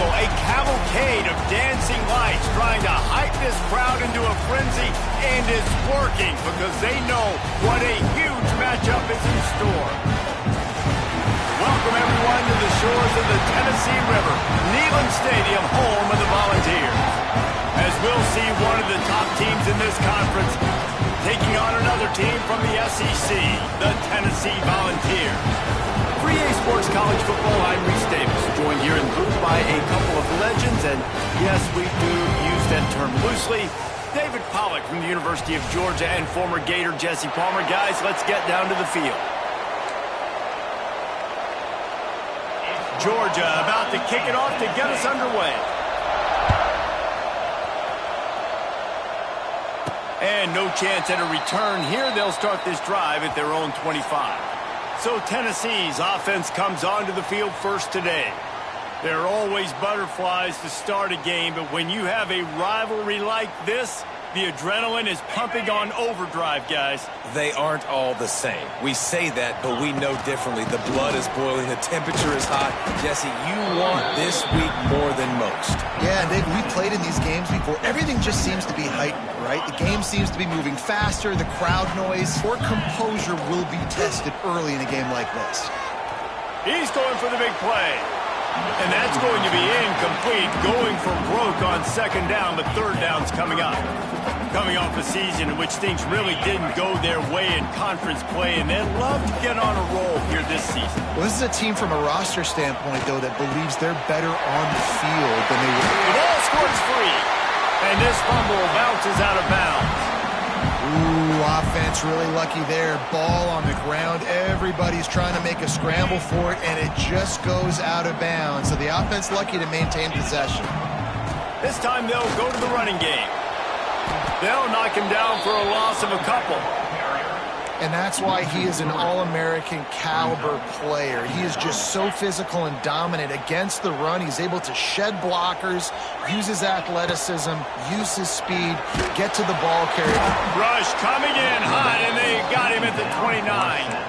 A cavalcade of dancing lights trying to hype this crowd into a frenzy, and it's working because they know what a huge matchup is in store. Welcome everyone to the shores of the Tennessee River, Neyland Stadium, home of the Volunteers. As we'll see one of the top teams in this conference taking on another team from the SEC, the Tennessee Volunteers. 3A Sports College Football, I'm Reese Davis, joined here in the booth by a couple of legends, and yes, we do use that term loosely. David Pollack from the University of Georgia and former Gator Jesse Palmer. Guys, let's get down to the field. Georgia about to kick it off to get us underway. And no chance at a return here. They'll start this drive at their own 25. So Tennessee's offense comes onto the field first today. There are always butterflies to start a game, but when you have a rivalry like this, the adrenaline is pumping on overdrive, guys. They aren't all the same. We say that, but we know differently. The blood is boiling. The temperature is hot. Jesse, you want this week more than most. Yeah, Dave, we played in these games before. Everything just seems to be heightened, right? The game seems to be moving faster. The crowd noise or composure will be tested early in a game like this. He's going for the big play. And that's going to be incomplete, going for broke on second down, but third down's coming up. Coming off a season in which things really didn't go their way in conference play, and they'd love to get on a roll here this season. Well, this is a team from a roster standpoint, though, that believes they're better on the field than they were. The ball scores free, and this fumble bounces out of bounds. Ooh, offense really lucky there. Ball on the ground. Everybody's trying to make a scramble for it, and it just goes out of bounds. So the offense lucky to maintain possession. This time they'll go to the running game. They'll knock him down for a loss of a couple. And that's why he is an All-American caliber player. He is just so physical and dominant against the run. He's able to shed blockers, use his athleticism, use his speed, get to the ball carrier. Rush coming in hot, and they got him at the 29.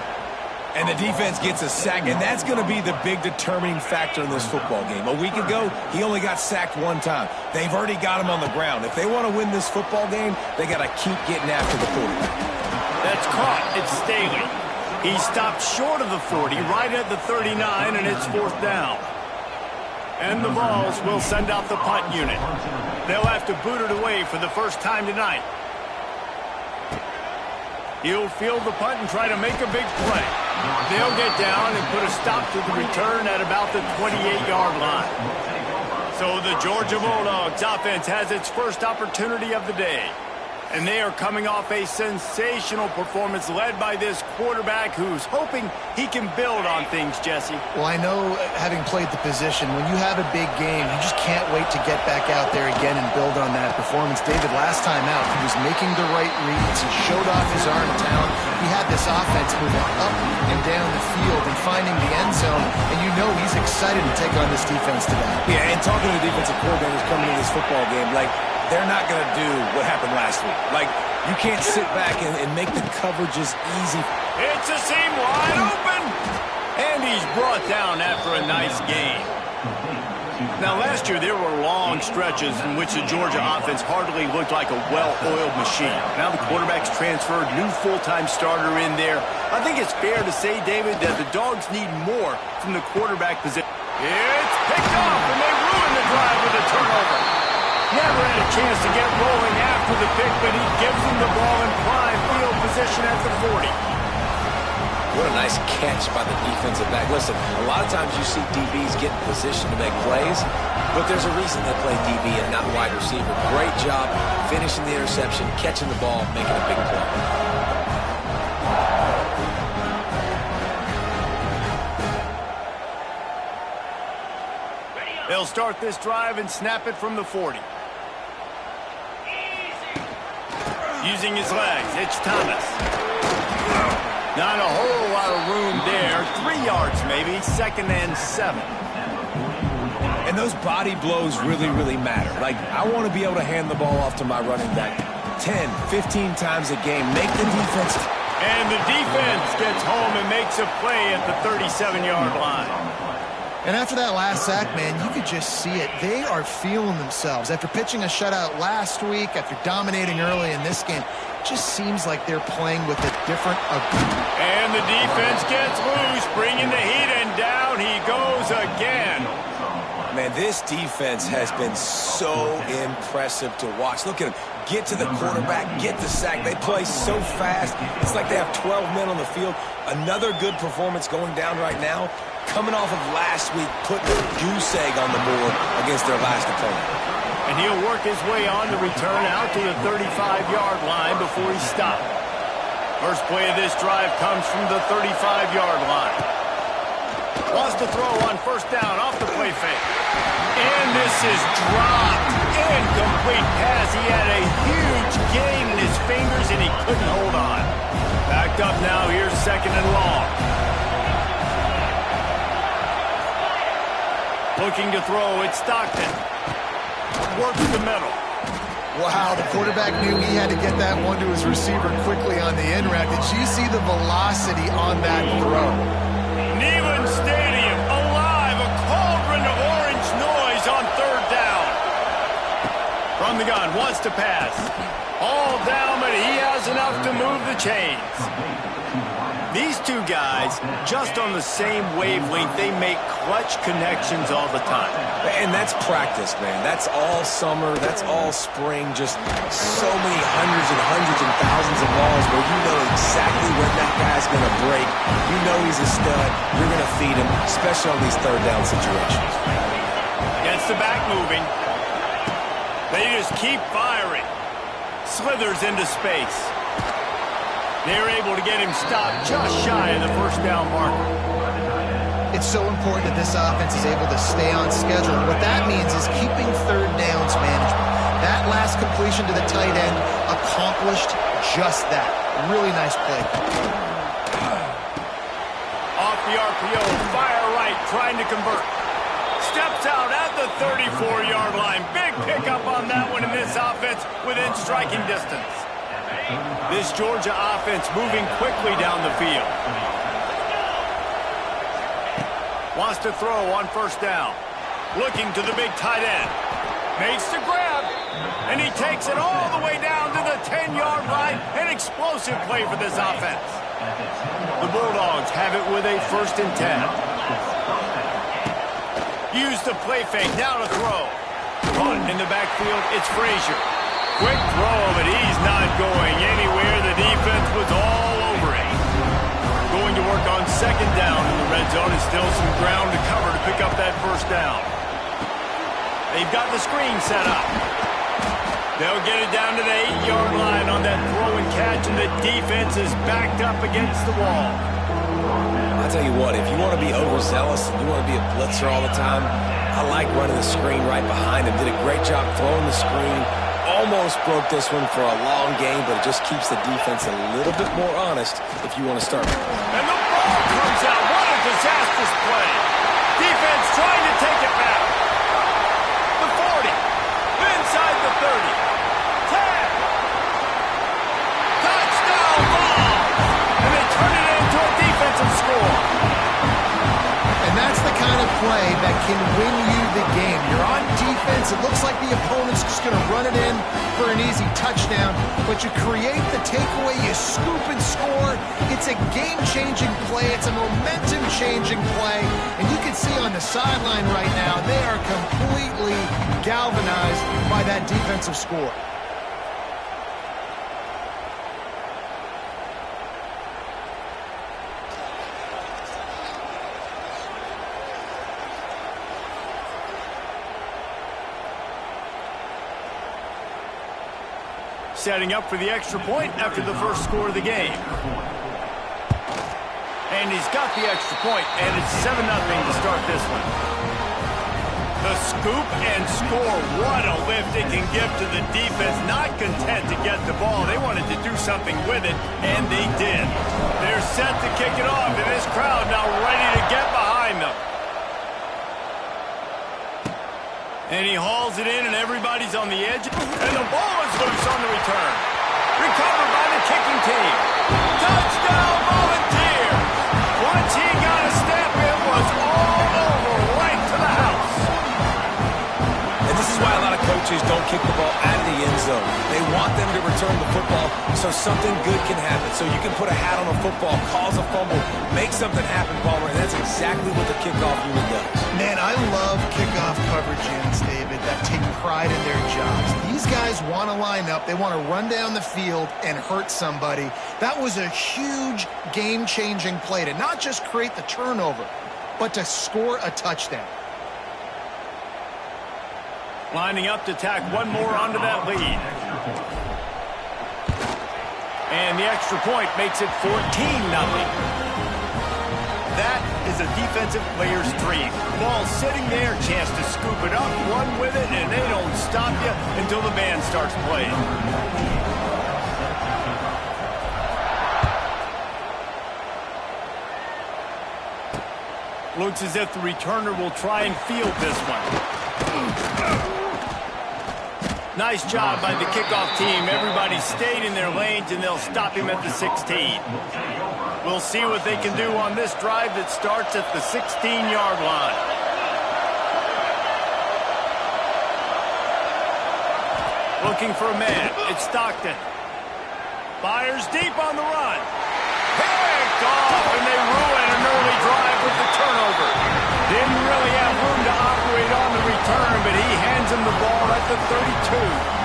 And the defense gets a sack, and that's going to be the big determining factor in this football game. A week ago, he only got sacked one time. They've already got him on the ground. If they want to win this football game, they got to keep getting after the quarterback. That's caught. It's Staley. He stopped short of the 40, right at the 39, and it's fourth down. And the Vols will send out the punt unit. They'll have to boot it away for the first time tonight. He'll field the punt and try to make a big play. They'll get down and put a stop to the return at about the 28-yard line. So the Georgia Bulldogs offense has its first opportunity of the day. And they are coming off a sensational performance led by this quarterback who's hoping he can build on things, Jesse. Well, I know, having played the position, when you have a big game, you just can't wait to get back out there again and build on that performance. David, last time out, he was making the right reads. He showed off his arm talent. He had this offense moving up and down the field and finding the end zone, and you know he's excited to take on this defense today. Yeah, and talking to the defensive coordinators coming into this football game, like, they're not going to do what happened last week. Like, you can't sit back and make the coverages easy. It's a seam wide open. And he's brought down after a nice game. Now, last year, there were long stretches in which the Georgia offense hardly looked like a well-oiled machine. Now the quarterback's transferred, new full-time starter in there. I think it's fair to say, David, that the Dogs need more from the quarterback position. It's picked off, and they ruin the drive with a turnover. Never had a chance to get rolling after the pick, but he gives him the ball in prime field position at the 40. What a nice catch by the defensive back. Listen, a lot of times you see DBs get in position to make plays, but there's a reason they play DB and not wide receiver. Great job finishing the interception, catching the ball, making a big play. They'll start this drive and snap it from the 40. Using his legs, it's Thomas. Not a whole lot of room there. 3 yards maybe, 2nd and 7. And those body blows really, really matter. Like, I want to be able to hand the ball off to my running back 10, 15 times a game. Make the defense. And the defense gets home and makes a play at the 37-yard line. And after that last sack, man, you could just see it. They are feeling themselves. After pitching a shutout last week, after dominating early in this game, it just seems like they're playing with a different And the defense gets loose, bringing the heat, and down he goes again. Man, this defense has been so impressive to watch. Look at them. Get to the quarterback, get the sack. They play so fast. It's like they have 12 men on the field. Another good performance going down right now. Coming off of last week, putting a goose egg on the board against their last opponent. And he'll work his way on the return out to the 35-yard line before he's stopped. First play of this drive comes from the 35-yard line. Wants to throw on first down off the play fake. And this is dropped. Incomplete pass. He had a huge gain in his fingers, and he couldn't hold on. Backed up now. Here's 2nd and long. Looking to throw, it's Stockton. Works the middle. Wow, the quarterback knew he had to get that one to his receiver quickly on the in route. Did you see the velocity on that throw? Neyland Stadium alive, a cauldron of orange noise on 3rd down. From the gun, wants to pass. All down, but he has enough to move the chains. These two guys, just on the same wavelength, they make clutch connections all the time. And that's practice, man. That's all summer. That's all spring. Just so many hundreds and thousands of balls where you know exactly when that guy's going to break. You know he's a stud. You're going to feed him, especially on these 3rd down situations. Gets the back moving. They just keep firing. Slithers into space. They're able to get him stopped just shy of the first down marker. It's so important that this offense is able to stay on schedule. What that means is keeping 3rd downs management. That last completion to the tight end accomplished just that. Really nice play. Off the RPO, fire right, trying to convert. Steps out at the 34-yard line. Big pickup on that one in this offense within striking distance. This Georgia offense moving quickly down the field. Wants to throw on first down. Looking to the big tight end. Makes the grab. And he takes it all the way down to the 10-yard line. An explosive play for this offense. The Bulldogs have it with a 1st and 10. Use the play fake. Now to throw. Run in the backfield. It's Frazier. Quick throw, but he's not going anywhere. The defense was all over him. Going to work on 2nd down in the red zone. And still some ground to cover to pick up that first down. They've got the screen set up. They'll get it down to the 8-yard line on that throw and catch, and the defense is backed up against the wall. I'll tell you what, if you want to be overzealous and you want to be a blitzer all the time, I like running the screen right behind him. Did a great job throwing the screen. Almost broke this one for a long game, but it just keeps the defense a little bit more honest if you want to start. And the ball comes out. What a disastrous play. Defense trying to take it back. The 40. Inside the 30. 10. Touchdown ball. And they turn it into a defensive score. And that's the kind of play that can win you the game. You're on defense. It looks like the opponent's just going to run it in for an easy touchdown, but you create the takeaway, you scoop and score. It's a game-changing play. It's a momentum-changing play. And you can see on the sideline right now, they are completely galvanized by that defensive score. Setting up for the extra point after the first score of the game. And he's got the extra point, and it's 7-0 to start this one. The scoop and score. What a lift it can give to the defense. Not content to get the ball. They wanted to do something with it, and they did. They're set to kick it off, and this crowd now ready to get behind them. And he hauls it in, and everybody's on the edge. And the ball is loose on the return. Recovered by the kicking team. Touchdown, Volunteers! Once he got a step, it was all over, right to the house. And this is why a lot of coaches don't kick the ball out of the end zone. They want them to return the football so something good can happen. So you can put a hat on a football, cause a fumble, make something happen, Palmer, and that's exactly what the kickoff unit does. Man, I love kickoff coverage units, David, that take pride in their jobs. These guys want to line up. They want to run down the field and hurt somebody. That was a huge game-changing play to not just create the turnover, but to score a touchdown. Lining up to tack one more onto that lead. And the extra point makes it 14-0. That is a defensive player's dream. Ball sitting there, chance to scoop it up, run with it, and they don't stop you until the band starts playing. Looks as if the returner will try and field this one. Nice job by the kickoff team. Everybody stayed in their lanes, and they'll stop him at the 16. We'll see what they can do on this drive that starts at the 16-yard line. Looking for a man. It's Stockton. Fires deep on the run. Picked off, and they ruin an early drive with the turnover. Didn't really have room to operate on the return, but he hands him the ball at the 32.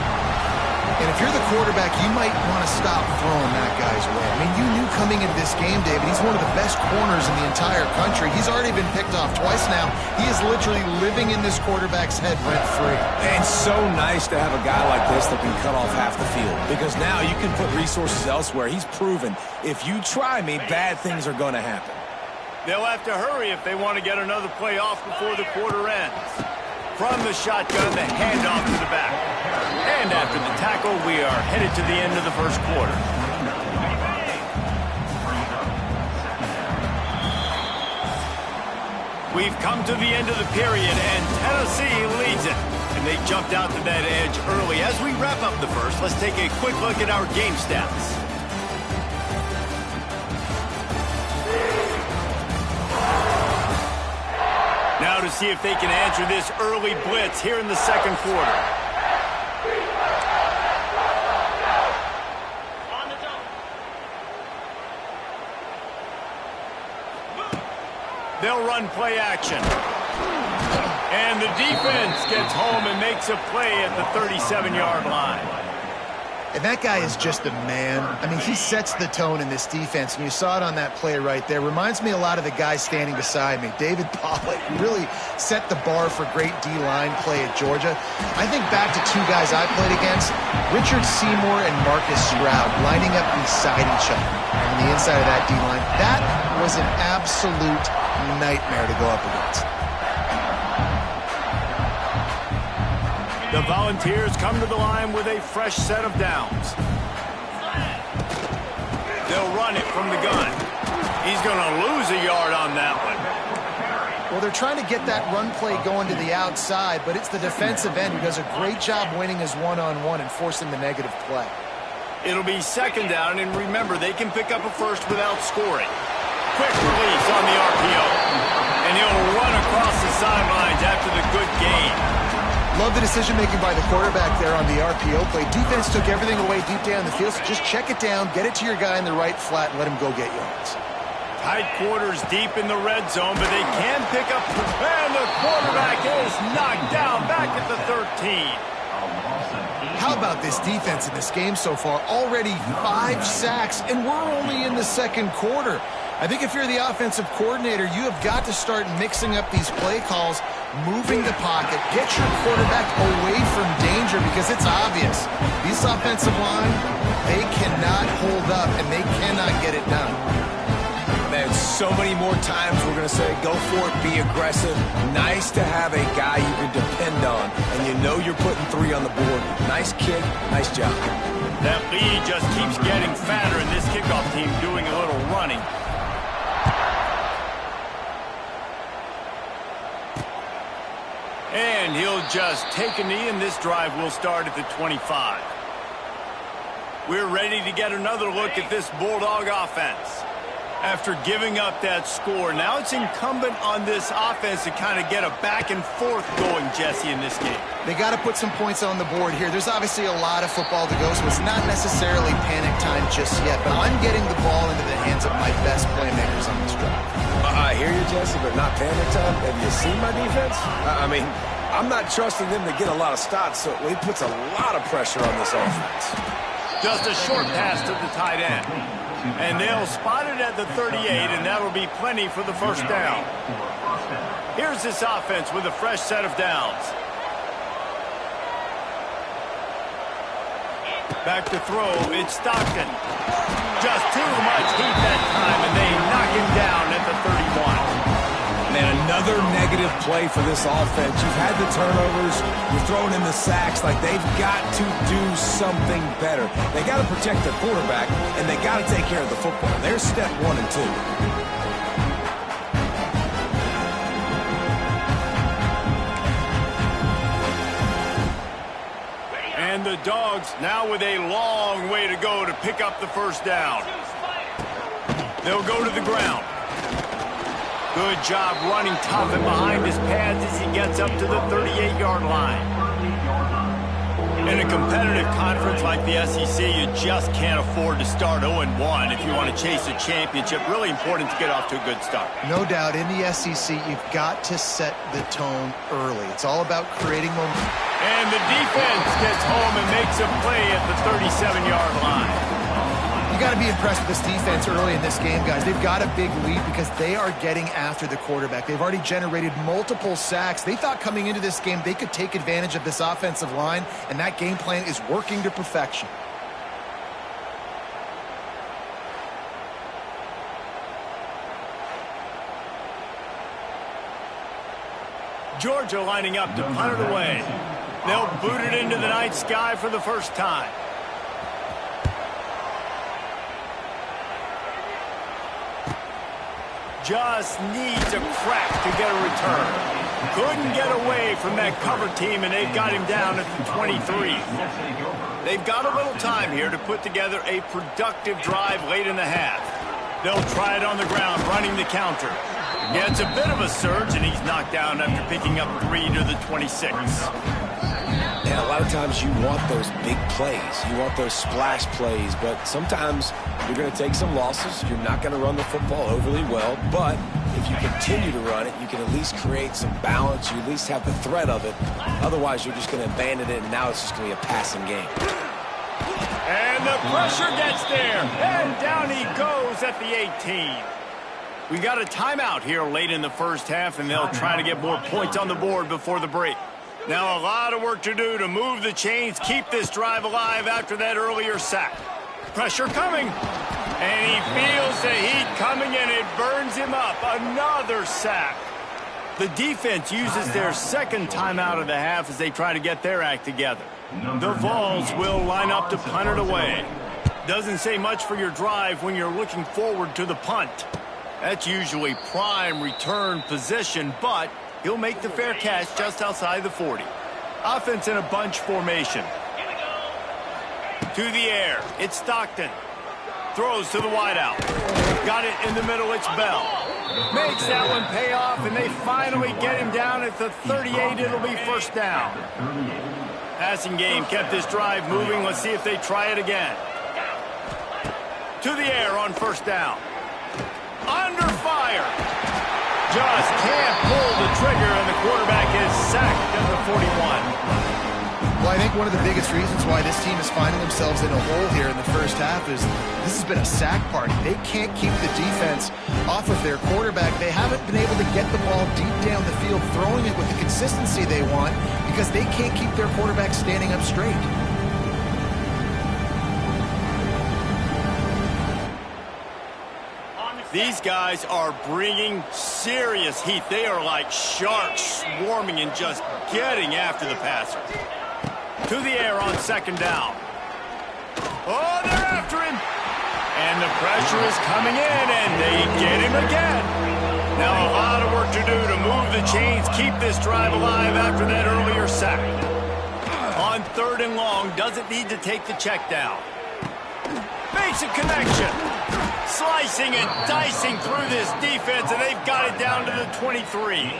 And if you're the quarterback, you might want to stop throwing that guy's way. I mean, you knew coming into this game, David, he's one of the best corners in the entire country. He's already been picked off twice now. He is literally living in this quarterback's head rent-free. And so nice to have a guy like this that can cut off half the field, because now you can put resources elsewhere. He's proven, if you try me, bad things are going to happen. They'll have to hurry if they want to get another play off before the quarter ends. From the shotgun, the handoff to the back. And after the tackle, we are headed to the end of the first quarter. We've come to the end of the period, and Tennessee leads it. And they jumped out to that edge early. As we wrap up the first, let's take a quick look at our game stats. Now to see if they can answer this early blitz here in the second quarter. They'll run play action. And the defense gets home and makes a play at the 37-yard line. And that guy is just a man. I mean, he sets the tone in this defense, and you saw it on that play right there. Reminds me a lot of the guy standing beside me, David Pollack, who really set the bar for great D-line play at Georgia. I think back to two guys I played against, Richard Seymour and Marcus Stroud, lining up beside each other on the inside of that D-line. That was an absolute nightmare to go up against. The Volunteers come to the line with a fresh set of downs. They'll run it from the gun. He's going to lose a yard on that one. Well, they're trying to get that run play going to the outside, but it's the defensive end who does a great job winning his one-on-one and forcing the negative play. It'll be second down, and remember, they can pick up a first without scoring. Quick release on the RPO. And he'll run across the sidelines after the good gain. Love the decision-making by the quarterback there on the RPO play. Defense took everything away deep down the field, so just check it down, get it to your guy in the right flat, and let him go get yards. Tight quarters deep in the red zone, but they can pick up, and the quarterback is knocked down back at the 13. How about this defense in this game so far? Already 5 sacks, and we're only in the second quarter. I think if you're the offensive coordinator, you have got to start mixing up these play calls, moving the pocket, get your quarterback away from danger, because it's obvious. This offensive line, they cannot hold up, and they cannot get it done. Man, so many more times we're going to say, go for it, be aggressive. Nice to have a guy you can depend on, and you know you're putting 3 on the board. Nice kick, nice job. That lead just keeps getting fatter, and this kickoff team doing a little running. And he'll just take a knee, and this drive will start at the 25. We're ready to get another look at this Bulldog offense. After giving up that score, now it's incumbent on this offense to kind of get a back and forth going, Jesse, in this game. They got to put some points on the board here. There's obviously a lot of football to go, so it's not necessarily panic time just yet, but I'm getting the ball into the hands of my best playmakers on this drive. I hear you, Jesse, but not panic time. Have you seen my defense? I mean, I'm not trusting them to get a lot of stops, so it puts a lot of pressure on this offense. Just a short pass to the tight end. And they'll spot it at the 38, and that'll be plenty for the first down. Here's this offense with a fresh set of downs. Back to throw, it's Stockton. Just too much heat that time, and they knock him down at the 31. Man, another negative play for this offense. You've had the turnovers, you're throwing in the sacks. Like, they've got to do something better. They got to protect their quarterback, and they got to take care of the football. There's step 1 and 2. And the Dogs now with a long way to go to pick up the first down. They'll go to the ground. Good job running tough and behind his pads as he gets up to the 38-yard line. In a competitive conference like the SEC, you just can't afford to start 0-1 if you want to chase a championship. Really important to get off to a good start. No doubt, in the SEC, you've got to set the tone early. It's all about creating momentum. And the defense gets home and makes a play at the 37-yard line. You got to be impressed with this defense early in this game, guys. They've got a big lead because they are getting after the quarterback. They've already generated multiple sacks. They thought coming into this game they could take advantage of this offensive line, and that game plan is working to perfection. Georgia lining up to punt it away. They'll boot it into the night sky for the first time. Just needs a crack to get a return. Couldn't get away from that cover team, and they've got him down at the 23. They've got a little time here to put together a productive drive late in the half. They'll try it on the ground, running the counter. Yeah, it's a bit of a surge, and he's knocked down after picking up 3 to the 26. Yeah, a lot of times you want those big plays. You want those splash plays, but sometimes you're going to take some losses. You're not going to run the football overly well, but if you continue to run it, you can at least create some balance. You at least have the threat of it. Otherwise, you're just going to abandon it, and now it's just going to be a passing game. pressure gets there, and down he goes at the 18. We got a timeout here late in the first half, and they'll try to get more points on the board before the break. Now a lot of work to do to move the chains, keep this drive alive after that earlier sack. Pressure coming, and he feels the heat coming, and it burns him up. Another sack. The defense uses their second timeout of the half as they try to get their act together. The Vols will line up to punt it away. Doesn't say much for your drive when you're looking forward to the punt. That's usually prime return position, but he'll make the fair catch just outside the 40. Offense in a bunch formation. To the air, it's Stockton. Throws to the wideout. Got it in the middle, it's Bell. Makes that one pay off, and they finally get him down at the 38. It'll be first down. Passing game kept this drive moving. Let's see if they try it again. To the air on first down. Under fire. Just can't pull the trigger, and the quarterback is sacked at the 41. Well, I think one of the biggest reasons why this team is finding themselves in a hole here in the first half is this has been a sack party. They can't keep the defense off of their quarterback. They haven't been able to get the ball deep down the field, throwing it with the consistency they want because they can't keep their quarterback standing up straight. These guys are bringing serious heat. They are like sharks swarming and just getting after the passer. To the air on second down. Oh, they're after him. And the pressure is coming in, and they get him again. Now a lot of work to do to move the chains, keep this drive alive after that earlier sack. On third and long, doesn't need to take the check down. Makes a connection. Slicing and dicing through this defense, and they've got it down to the 23.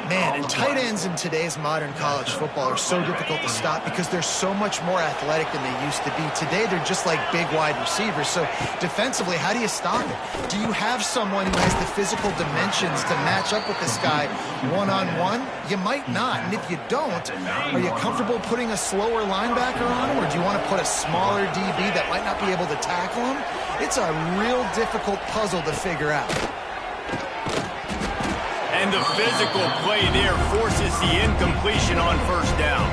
Man, and tight ends in today's modern college football are so difficult to stop because they're so much more athletic than they used to be. Today, they're just like big wide receivers. So defensively, how do you stop it? Do you have someone who has the physical dimensions to match up with this guy one-on-one? You might not. And if you don't, are you comfortable putting a slower linebacker on him, or do you want to put a smaller DB that might not be able to tackle him? It's a real difficult puzzle to figure out. And the physical play there forces the incompletion on first down.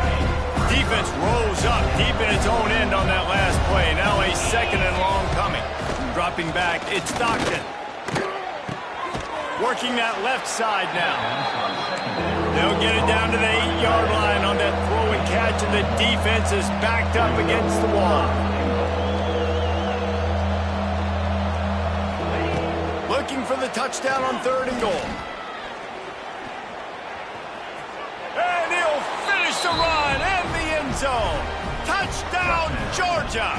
Defense rose up deep in its own end on that last play. Now a second and long coming. Dropping back, it's Stockton. Working that left side now. They'll get it down to the 8-yard line on that throw and catch, and the defense is backed up against the wall. Looking for the touchdown on third and goal. And he'll finish the run and the end zone. Touchdown, Georgia.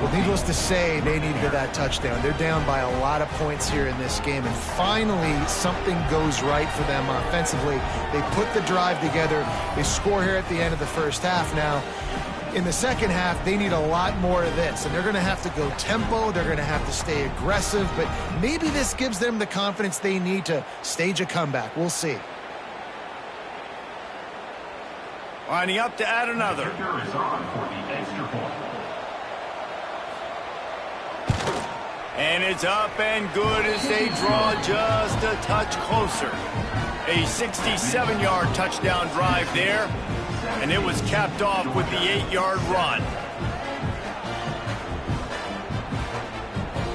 Well, needless to say, they needed that touchdown. They're down by a lot of points here in this game, and finally something goes right for them offensively. They put the drive together. They score here at the end of the first half. Now, in the second half, they need a lot more of this, and they're going to have to go tempo. They're going to have to stay aggressive, but maybe this gives them the confidence they need to stage a comeback. We'll see. Lining up to add another. And it's up and good as they draw just a touch closer. A 67-yard touchdown drive there, and it was capped off with the 8-yard run.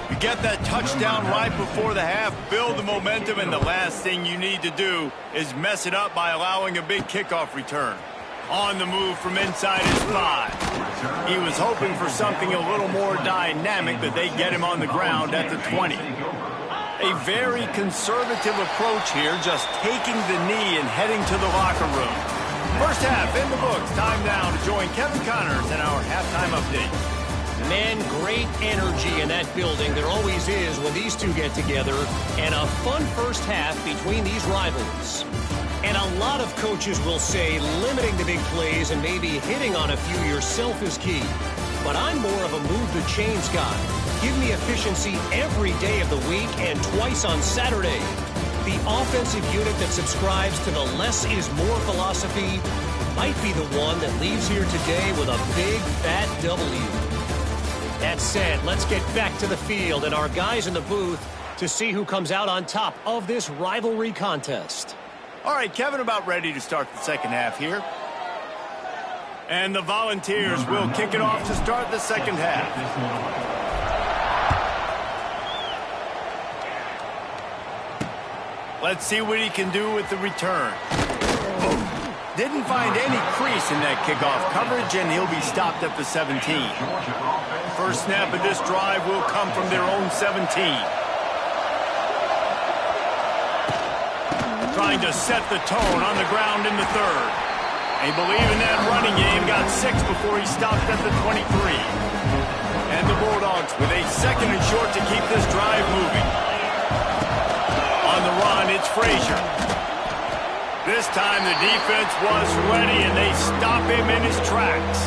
You get that touchdown right before the half, build the momentum, and the last thing you need to do is mess it up by allowing a big kickoff return. On the move from inside his 5. He was hoping for something a little more dynamic, but they get him on the ground at the 20. A very conservative approach here, just taking the knee and heading to the locker room. First half in the books. Time now to join Kevin Connors in our halftime update. Man, great energy in that building. There always is when these two get together. And a fun first half between these rivals. And a lot of coaches will say limiting the big plays and maybe hitting on a few yourself is key. But I'm more of a move the chains guy. Give me efficiency every day of the week and twice on Saturday. The offensive unit that subscribes to the less is more philosophy might be the one that leaves here today with a big, fat W. That said, let's get back to the field and our guys in the booth to see who comes out on top of this rivalry contest. All right, Kevin, about ready to start the second half here. And the Volunteers will kick it off to start the second half. Let's see what he can do with the return. Didn't find any crease in that kickoff coverage, and he'll be stopped at the 17. First snap of this drive will come from their own 17. Trying to set the tone on the ground in the third. They believe in that running game. Got 6 before he stopped at the 23. And the Bulldogs with a second and short to keep this drive moving. On the run, it's Frazier. This time the defense was ready, and they stop him in his tracks.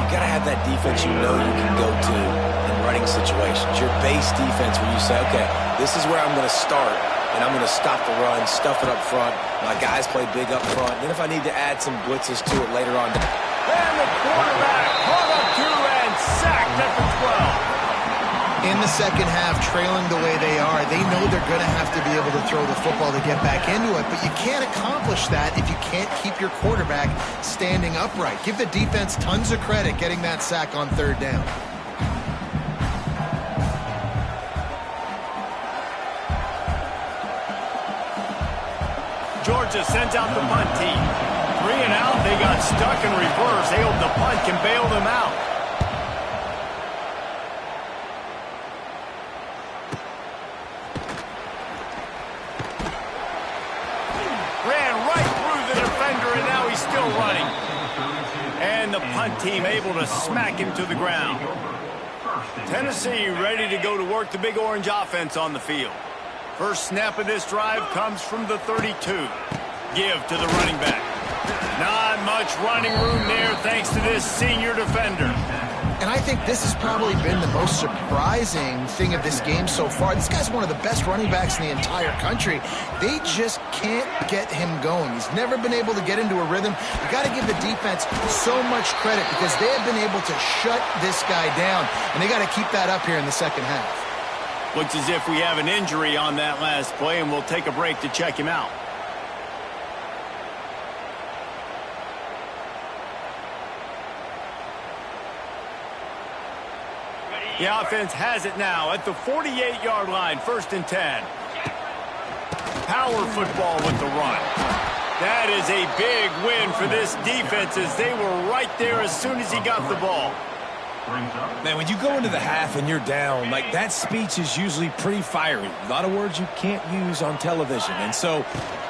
You got to have that defense you know you can go to in running situations. Your base defense where you say, okay, this is where I'm going to start, and I'm going to stop the run, stuff it up front. My guys play big up front. Then if I need to add some blitzes to it later on. And the quarterback caught up to and sacked at the 12. In the second half, trailing the way they are, they know they're going to have to be able to throw the football to get back into it, but you can't accomplish that if you can't keep your quarterback standing upright. Give the defense tons of credit getting that sack on third down. Georgia sends out the punt team. 3 and out, they got stuck in reverse. They hope the punt can bail them out. Running. And the punt team able to smack him to the ground. Tennessee ready to go to work the Big Orange offense on the field. First snap of this drive comes from the 32. Give to the running back. Not much running room there thanks to this senior defender. And I think this has probably been the most surprising thing of this game so far. This guy's one of the best running backs in the entire country. They just can't get him going. He's never been able to get into a rhythm. You got to give the defense so much credit because they have been able to shut this guy down, and they got to keep that up here in the second half. Looks as if we have an injury on that last play, and we'll take a break to check him out. The offense has it now at the 48-yard line, 1st and 10. Power football with the run. That is a big win for this defense as they were right there as soon as he got the ball. Man, when you go into the half and you're down, like that speech is usually pretty fiery. A lot of words you can't use on television. And so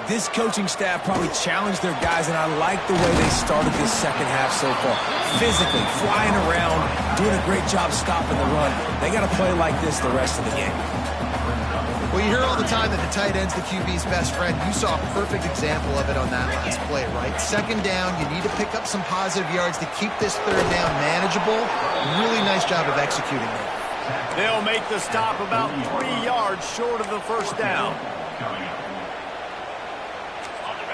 this coaching staff probably challenged their guys, and I like the way they started this second half so far. Physically, flying around, doing a great job stopping the run. They got to play like this the rest of the game. Well, you hear all the time that the tight end's the QB's best friend. You saw a perfect example of it on that last play, right? Second down, you need to pick up some positive yards to keep this third down manageable. Really nice job of executing that. They'll make the stop about 3 yards short of the first down.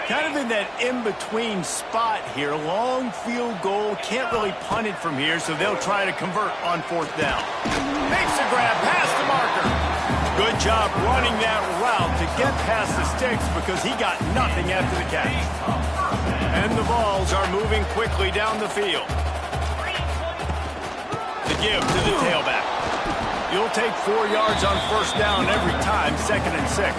Kind of in that in-between spot here. Long field goal. Can't really punt it from here, so they'll try to convert on 4th down. Makes the grab past the marker. Good job running that route to get past the sticks because he got nothing after the catch. And the balls are moving quickly down the field. The give to the tailback. You'll take 4 yards on 1st down every time, 2nd and 6.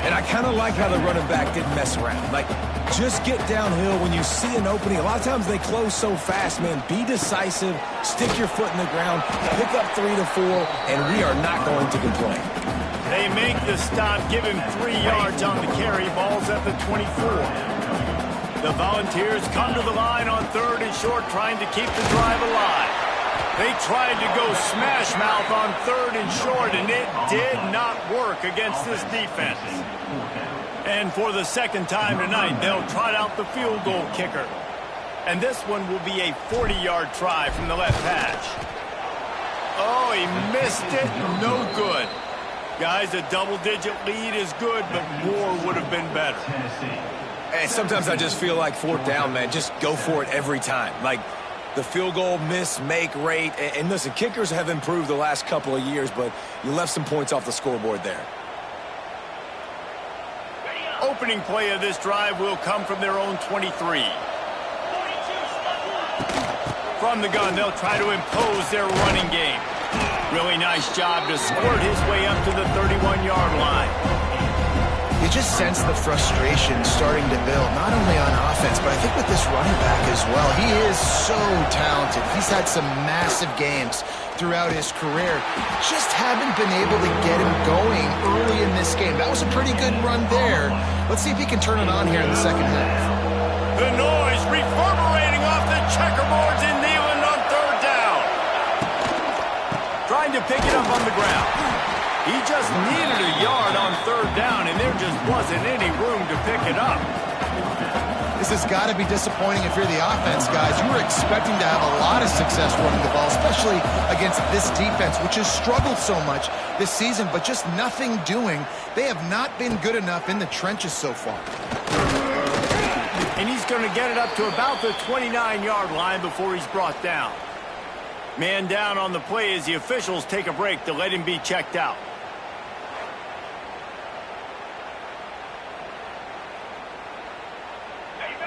And I kind of like how the running back didn't mess around. Like, just get downhill when you see an opening. A lot of times they close so fast, man. Be decisive, stick your foot in the ground, pick up 3 to 4, and we are not going to complain. They make the stop, give him 3 yards on the carry. Ball's at the 24. The Volunteers come to the line on 3rd and short, trying to keep the drive alive. They tried to go smash mouth on 3rd and short, and it did not work against this defense. And for the second time tonight, they'll trot out the field goal kicker. And this one will be a 40-yard try from the left hash. Oh, he missed it. No good. Guys, a double-digit lead is good, but more would have been better. And sometimes I just feel like fourth down, man, just go for it every time. Like the field goal miss-make rate. And listen, kickers have improved the last couple of years, but you left some points off the scoreboard there. Opening play of this drive will come from their own 23. From the gun, they'll try to impose their running game. Really nice job to squirt his way up to the 31-yard line. You just sense the frustration starting to build, not only on offense, but I think with this running back as well. He is so talented. He's had some massive games throughout his career. Just haven't been able to get him going early in this game. That was a pretty good run there. Let's see if he can turn it on here in the second half. The noise reverberating off the checkerboards in Neyland on third down. Trying to pick it up on the ground. He just needed a yard on third down, and there just wasn't any room to pick it up. This has got to be disappointing if you're the offense, guys. You were expecting to have a lot of success running the ball, especially against this defense, which has struggled so much this season, but just nothing doing. They have not been good enough in the trenches so far. And he's going to get it up to about the 29-yard line before he's brought down. Man down on the play as the officials take a break to let him be checked out.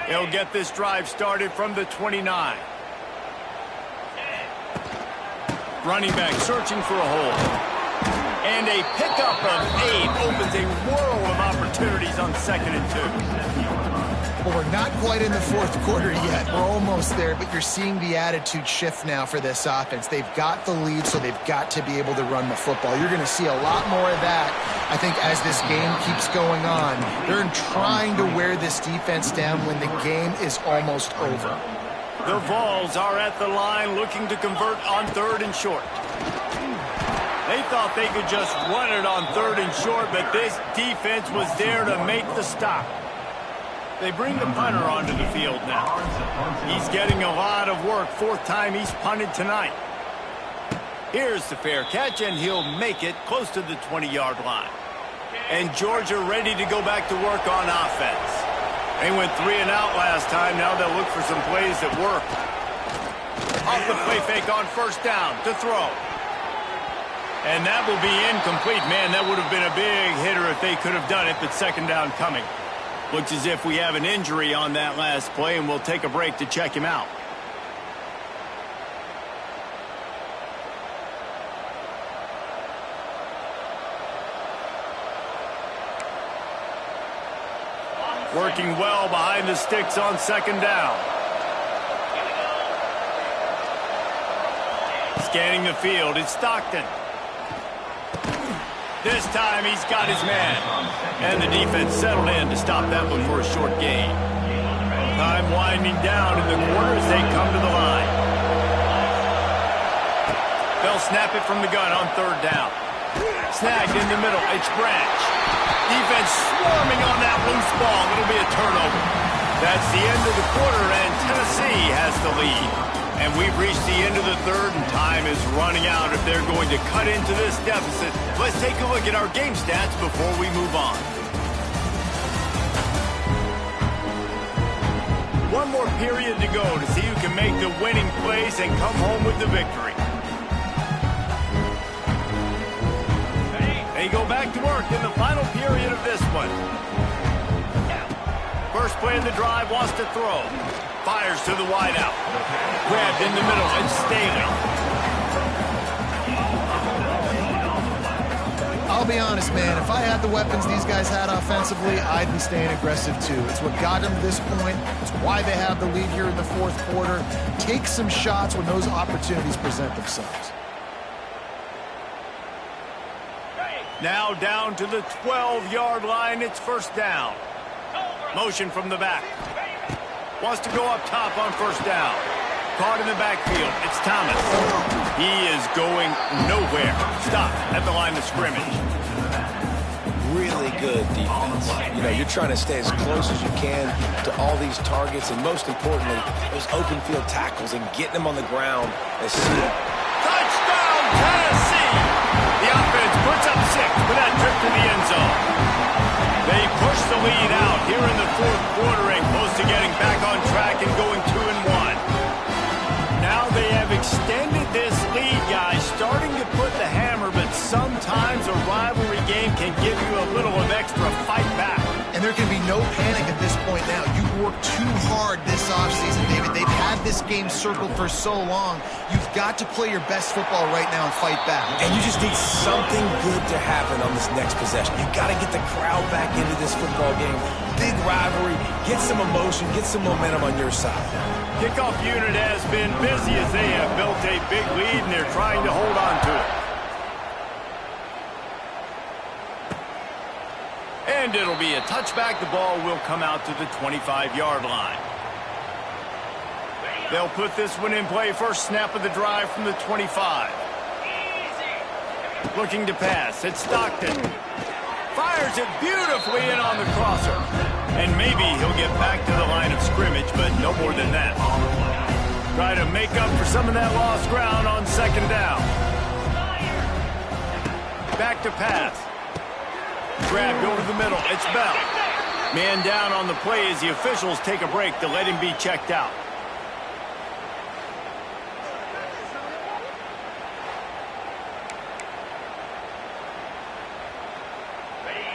They'll get this drive started from the 29. Running back searching for a hole. And a pickup of 8 opens a world of opportunities on 2nd and 2. Well, we're not quite in the fourth quarter yet. We're almost there, but you're seeing the attitude shift now for this offense. They've got the lead, so they've got to be able to run the football. You're going to see a lot more of that, I think, as this game keeps going on. They're trying to wear this defense down when the game is almost over. The Vols are at the line looking to convert on 3rd and short. They thought they could just run it on 3rd and short, but this defense was there to make the stop. They bring the punter onto the field now. He's getting a lot of work. 4th time he's punted tonight. Here's the fair catch, and he'll make it close to the 20-yard line. And Georgia ready to go back to work on offense. They went 3 and out last time. Now they'll look for some plays that work. Off the play fake on 1st down to throw. And that will be incomplete. Man, that would have been a big hitter if they could have done it, but 2nd down coming. Looks as if we have an injury on that last play, and we'll take a break to check him out. Working well behind the sticks on 2nd down. Scanning the field, it's Stockton. This time he's got his man. And the defense settled in to stop that one for a short gain. Time winding down in the corner as they come to the line. They'll snap it from the gun on 3rd down. Snagged in the middle, it's Branch. Defense swarming on that loose ball. It'll be a turnover. That's the end of the quarter, and Tennessee has the lead. And we've reached the end of the 3rd, and time is running out if they're going to cut into this deficit. Let's take a look at our game stats before we move on. One more period to go to see who can make the winning plays and come home with the victory. They go back to work in the final period of this one. First play of the drive, wants to throw. Fires to the wideout. Grabbed in the middle, it's Staley. I'll be honest, man. If I had the weapons these guys had offensively, I'd be staying aggressive too. It's what got them to this point. It's why they have the lead here in the 4th quarter. Take some shots when those opportunities present themselves. Now down to the 12-yard line. It's 1st down. Motion from the back. Wants to go up top on 1st down. Caught in the backfield. It's Thomas. He is going nowhere. Stop at the line of scrimmage. Really good defense. You know, you're trying to stay as close as you can to all these targets, and most importantly, those open field tackles and getting them on the ground as soon. Touchdown, Tennessee! The offense puts up 6 with that trip to the end zone. They push the lead out here in the 4th quarter game going 2-1. Now they have extended this lead, guys, starting to put the hammer, but sometimes a rivalry game can give you a little of extra fight back. And there can be no panic at this point now. You've worked too hard this offseason, David. They've had this game circled for so long. You've got to play your best football right now and fight back. And you just need something good to happen on this next possession. You've got to get the crowd back into this football game. Big rivalry. Get some emotion. Get some momentum on your side. Kickoff unit has been busy as they have built a big lead, and they're trying to hold on to it. And it'll be a touchback. The ball will come out to the 25-yard line. They'll put this one in play. First snap of the drive from the 25. Looking to pass. It's Stockton. Fires it beautifully in on the crosser. And maybe he'll get back to the line of scrimmage, but no more than that. Try to make up for some of that lost ground on second down. Back to pass. Grab, go to the middle. It's Bell. Man down on the play as the officials take a break to let him be checked out.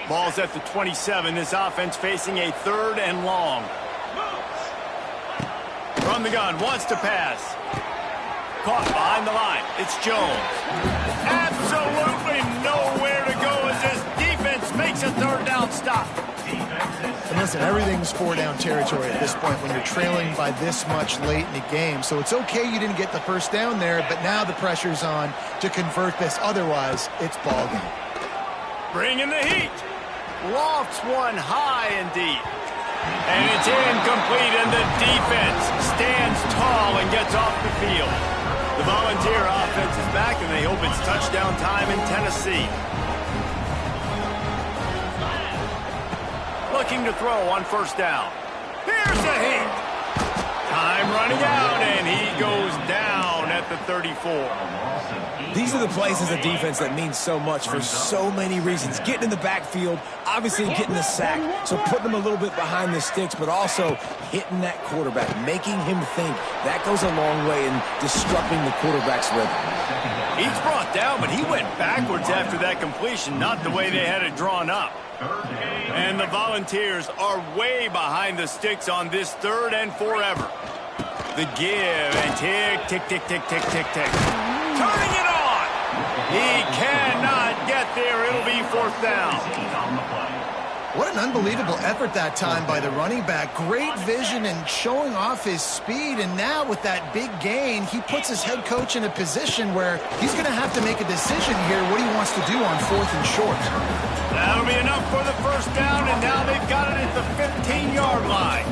Ball's at the 27. This offense facing a 3rd and long. From the gun, wants to pass. Caught behind the line. It's Jones. Absolutely nowhere to go as this defense makes a 3rd down stop. And listen, everything's 4-down territory at this point when you're trailing by this much late in the game. So it's okay you didn't get the first down there, but now the pressure's on to convert this. Otherwise, it's ball game. Bringing the heat. Lofts one high and deep. And it's incomplete, and the defense stands tall and gets off the field. The Volunteer offense is back, and they hope it's touchdown time in Tennessee. Looking to throw on first down. Here's a hit. Time running out, and he goes down at the 34. These are the plays as a defense that mean so much for so many reasons. Getting in the backfield, obviously getting the sack, so putting them a little bit behind the sticks, but also hitting that quarterback, making him think. That goes a long way in disrupting the quarterback's rhythm. He's brought down, but he went backwards after that completion, not the way they had it drawn up. And the Volunteers are way behind the sticks on this 3rd and forever. The give and tick, tick, tick, tick, tick, tick, tick. Turning it on. He cannot get there. It'll be 4th down. What an unbelievable effort that time by the running back. Great vision and showing off his speed. And now with that big gain, he puts his head coach in a position where he's going to have to make a decision here what he wants to do on 4th and short. That'll be enough for the first down, and now they've got it at the 15-yard line.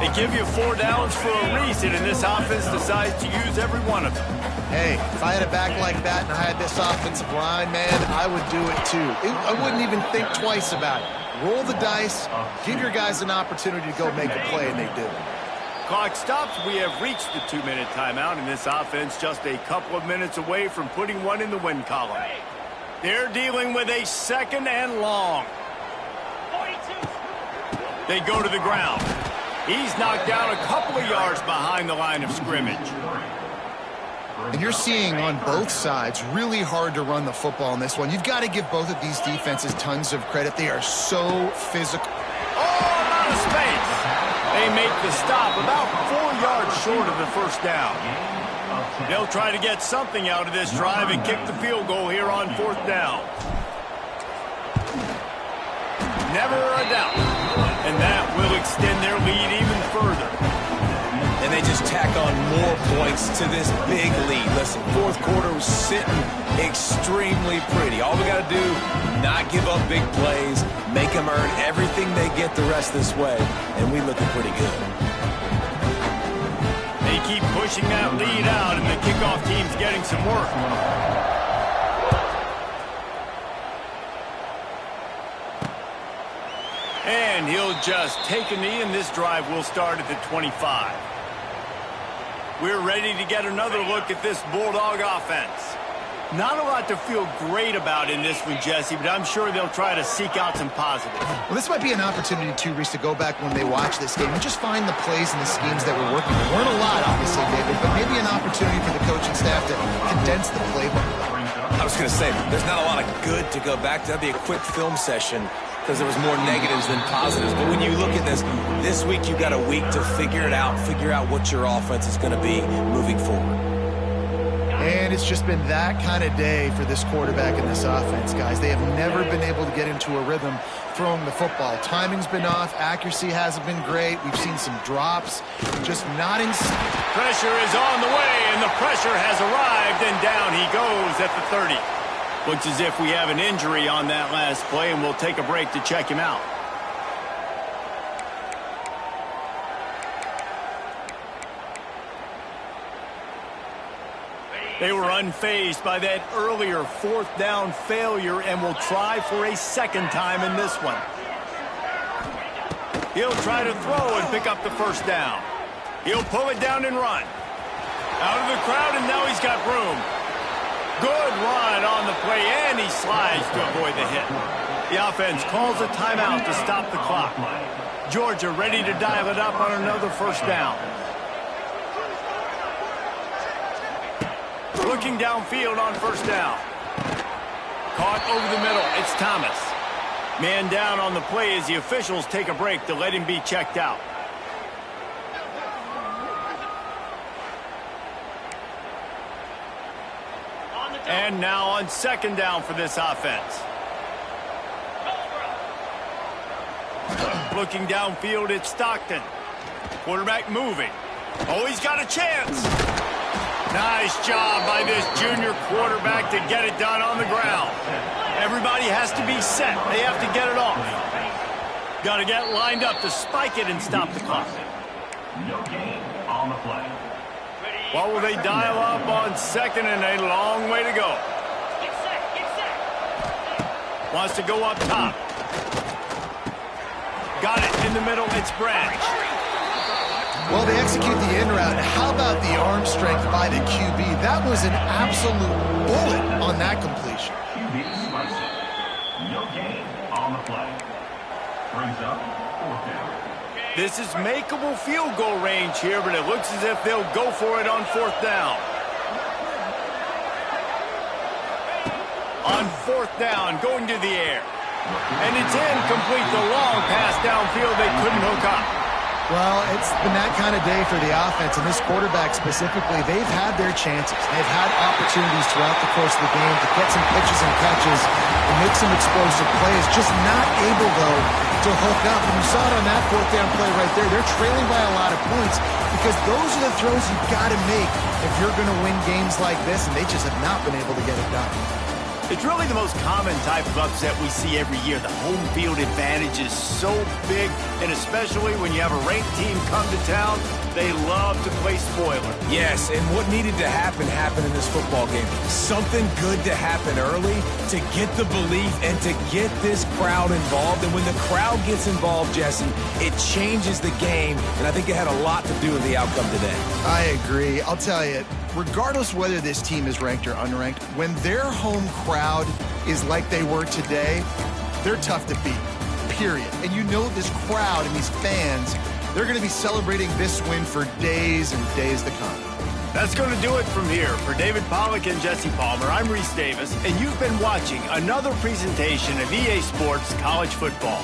They give you 4 downs for a reason, and this offense decides to use every one of them. Hey, if I had a back like that and I had this offensive line, man, I would do it too. I wouldn't even think twice about it. Roll the dice, give your guys an opportunity to go make a play, and they do. Clock stops. We have reached the 2-minute timeout, and this offense just a couple of minutes away from putting one in the win column. They're dealing with a 2nd and long. They go to the ground. He's knocked down a couple of yards behind the line of scrimmage. And you're seeing on both sides really hard to run the football in this one. You've got to give both of these defenses tons of credit. They are so physical. Oh, out of space. They make the stop about 4 yards short of the first down. They'll try to get something out of this drive and kick the field goal here on 4th down. Never a doubt. And that will extend their lead even further. And they just tack on more points to this big lead. Listen, 4th quarter was sitting extremely pretty. All we got to do, not give up big plays, make them earn everything they get the rest this way, and we looking pretty good. They keep pushing that lead out, and the kickoff team's getting some work. And he'll just take a knee, and this drive will start at the 25. We're ready to get another look at this Bulldog offense. Not a lot to feel great about in this one, Jesse, but I'm sure they'll try to seek out some positives. Well, this might be an opportunity, too, Reese, to go back when they watch this game and just find the plays and the schemes that were working. There weren't a lot, obviously, David, but maybe an opportunity for the coaching staff to condense the playbook. I was going to say, there's not a lot of good to go back to. That'd be a quick film session because there was more negatives than positives. But when you look at this week you've got a week to figure it out, figure out what your offense is going to be moving forward. And it's just been that kind of day for this quarterback and this offense, guys. They have never been able to get into a rhythm throwing the football. Timing's been off. Accuracy hasn't been great. We've seen some drops. Just not in sync. Pressure is on the way, and the pressure has arrived, and down he goes at the 30. Looks as if we have an injury on that last play, and we'll take a break to check him out. They were unfazed by that earlier fourth down failure and will try for a second time in this one. He'll try to throw and pick up the first down. He'll pull it down and run. Out of the crowd, and now he's got room. Good run on the play, and he slides to avoid the hit. The offense calls a timeout to stop the clock. Georgia ready to dial it up on another first down. Looking downfield on first down. Caught over the middle. It's Thomas. Man down on the play as the officials take a break to let him be checked out. And now on second down for this offense. Looking downfield, it's Stockton. Quarterback moving. Oh, he's got a chance. Nice job by this junior quarterback to get it done on the ground. Everybody has to be set. They have to get it off. Got to get lined up to spike it and stop the clock. No gain on the play. What will they dial up on second, and a long way to go. Wants to go up top. Got it in the middle. It's Branch. Well, they execute the in route. How about the arm strength by the QB? That was an absolute bullet on that completion. QB slicing. No gain on the play. Brings up fourth down. This is makeable field goal range here, but it looks as if they'll go for it on fourth down. On fourth down, going to the air. And it's incomplete. The long pass downfield they couldn't hook up. Well, it's been that kind of day for the offense, and this quarterback specifically, they've had their chances. They've had opportunities throughout the course of the game to get some pitches and catches and make some explosive plays, just not able, though, to hook up. And you saw it on that fourth down play right there. They're trailing by a lot of points because those are the throws you've got to make if you're going to win games like this, and they just have not been able to get it done. It's really the most common type of upset we see every year. The home field advantage is so big, and especially when you have a ranked team come to town, they love to play spoiler. Yes, and what needed to happen happened in this football game. Something good to happen early to get the belief and to get this crowd involved. And when the crowd gets involved, Jesse, it changes the game, and I think it had a lot to do with the outcome today. I agree. I'll tell you, regardless whether this team is ranked or unranked, when their home crowd is like they were today, they're tough to beat, period. And you know this crowd and these fans, they're going to be celebrating this win for days and days to come. That's going to do it from here. For David Pollack and Jesse Palmer, I'm Reese Davis, and you've been watching another presentation of EA Sports College Football.